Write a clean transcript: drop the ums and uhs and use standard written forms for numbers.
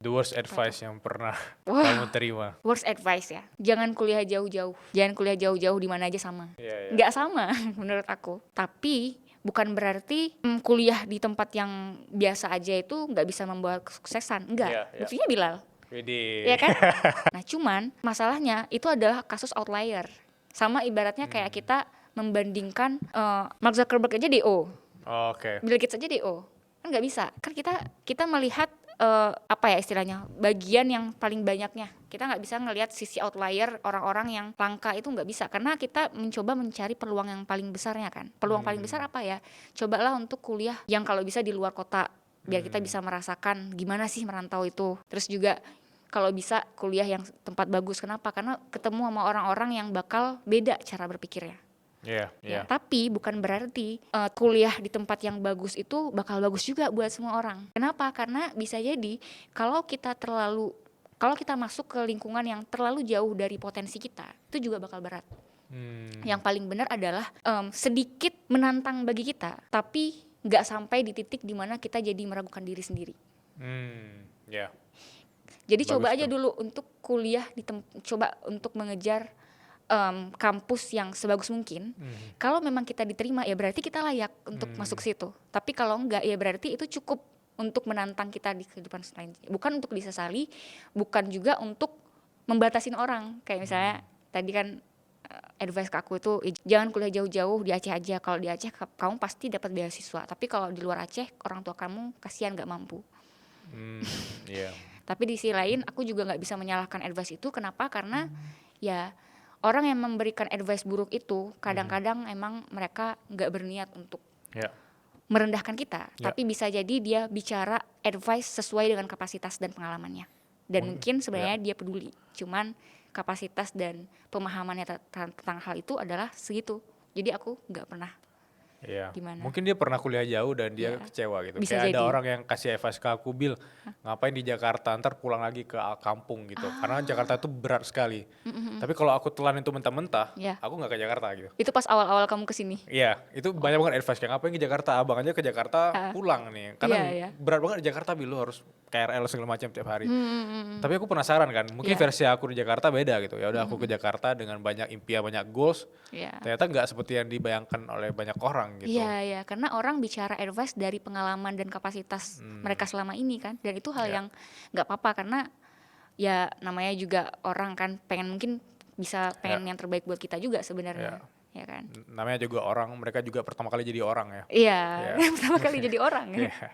The worst Apa tuh? advice yang pernah Wah, kamu terima? worst advice ya. Jangan kuliah jauh-jauh. Jangan kuliah jauh-jauh di mana aja sama. Iya, iya. Nggak sama menurut aku. Tapi bukan berarti kuliah di tempat yang biasa aja itu nggak bisa membawa kesuksesan. Enggak. Iya, iya. Buktinya Bilal. Widih. Iya kan? Nah, cuman masalahnya itu adalah kasus outlier. Sama ibaratnya kayak kita membandingkan Mark Zuckerberg aja DO, Oke. Bill Gates aja DO. Kan nggak bisa. Kan kita melihat apa ya istilahnya, bagian yang paling banyaknya. Kita nggak bisa ngelihat sisi outlier orang-orang yang langka, itu nggak bisa, karena kita mencoba mencari peluang yang paling besarnya kan. Peluang paling besar apa ya? Cobalah untuk kuliah yang kalau bisa di luar kota, biar kita bisa merasakan gimana sih merantau itu. Terus juga kalau bisa kuliah yang tempat bagus. Kenapa? Karena ketemu sama orang-orang yang bakal beda cara berpikirnya. Iya, iya. Ya, tapi bukan berarti kuliah di tempat yang bagus itu bakal bagus juga buat semua orang. Kenapa? Karena bisa jadi kalau kita masuk ke lingkungan yang terlalu jauh dari potensi kita, itu juga bakal berat. Yang paling benar adalah sedikit menantang bagi kita, tapi nggak sampai di titik dimana kita jadi meragukan diri sendiri. Ya. Jadi Bagus coba aja tuh. dulu untuk kuliah coba untuk mengejar kampus yang sebagus mungkin. Kalau memang kita diterima ya berarti kita layak untuk masuk situ. Tapi kalau enggak ya berarti itu cukup untuk menantang kita di kehidupan selanjutnya. Bukan untuk disesali, bukan juga untuk membatasin orang. Kayak misalnya tadi kan advice ke aku itu jangan kuliah jauh-jauh di Aceh aja. Kalau di Aceh kamu pasti dapat beasiswa. Tapi kalau di luar Aceh orang tua kamu kasihan nggak mampu. Iya. Tapi di sisi lain aku juga nggak bisa menyalahkan advice itu. Kenapa? Karena ya orang yang memberikan advice buruk itu kadang-kadang emang mereka nggak berniat untuk Ya. merendahkan kita, Ya. tapi bisa jadi dia bicara advice sesuai dengan kapasitas dan pengalamannya. Dan mungkin sebenarnya dia peduli, cuman kapasitas dan pemahamannya tentang hal itu adalah segitu. Jadi aku nggak pernah Iya. gimana. Mungkin dia pernah kuliah jauh dan dia Iya. kecewa gitu. Bisa Kayak ada jadi. orang yang kasih advice ke aku, Bil, ngapain di Jakarta, ntar pulang lagi ke kampung gitu. Karena Jakarta itu berat sekali. Tapi kalau aku telan itu mentah-mentah, Ya. aku nggak ke Jakarta gitu. Itu pas awal-awal kamu kesini. Iya, itu banyak banget advice kayak ngapain ke Jakarta, abang aja ke Jakarta pulang nih. Karena Iya. berat banget di Jakarta, Bil, lu harus KRL segala macam tiap hari. Tapi aku penasaran kan, mungkin Iya. versi aku di Jakarta beda gitu. Ya udah aku ke Jakarta dengan banyak impian, banyak goals. Iya. Ternyata nggak seperti yang dibayangkan oleh banyak orang gitu. Iya, karena orang bicara advice dari pengalaman dan kapasitas mereka selama ini kan, dan itu hal yang nggak apa-apa karena ya namanya juga orang kan pengen yang terbaik buat kita juga sebenarnya, ya kan? Namanya juga orang, mereka juga pertama kali jadi orang ya. Iya, Iya. pertama kali jadi orang ya. Iya.